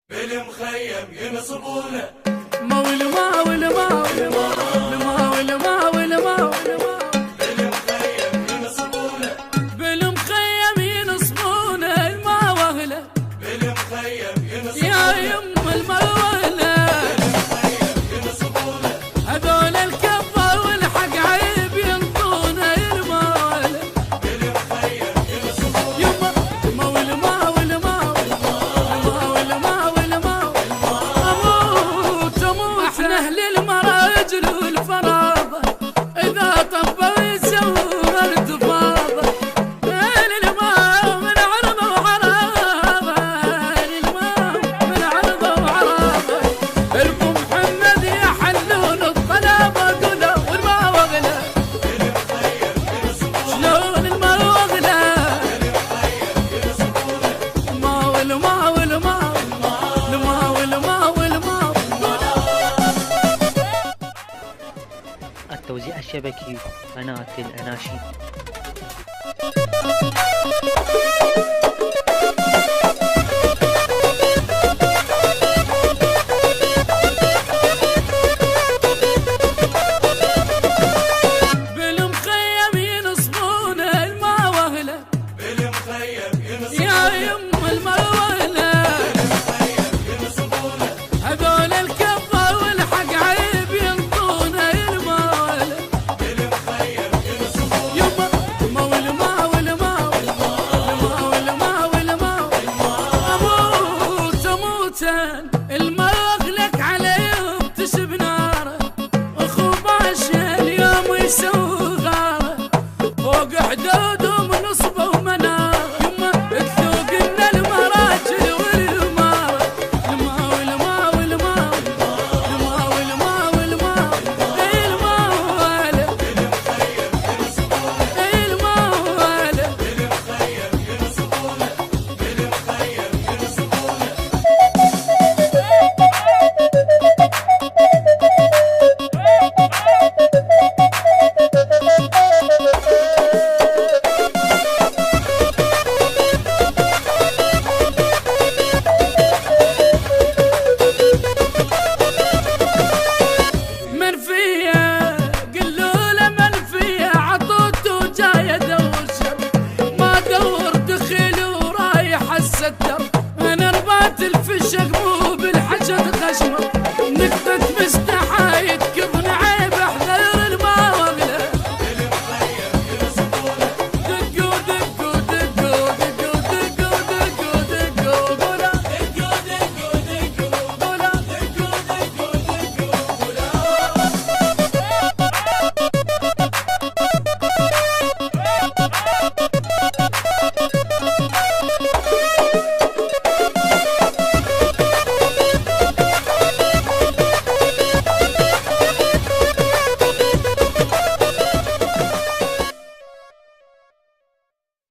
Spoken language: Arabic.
بالمخيم ينصبونه مول ما ول ما ول ما ول ما ول ما بالمخيم ينصبونه بالمخيم ينصبونه الما وهله بالمخيم يا ينصبونه يم الموله بالمخيم ينصبونه هذول الكفه والحق عيب ينطونه الموله بالمخيم ينصبونه يما مول ما ول ما ول ما ول ما اموت اموت احنا اهل المراجل والفراضه اذا طبوا يسووا ارتفاضه الماء من عرضه وعراضه الماء من عرضه وعراضه ابو محمد يحلون الطلبه قولوا والماء وغلى بالمخيم ينصبونه شلون الماء وغلى بالمخيم ينصبونه ما والما والما والما والما والما التوزيع الشبكي قناة الأناشيد. بالمخيم ينصبونه الماء وهله بالمخيم يا ينصبونه يم الموله بالمخيم ينصبونه هذول الكفه والحق عيب ينطونه الموله بالمخيم ينصبونه يما مول ما ول ما ول ما ول ما اموت اموت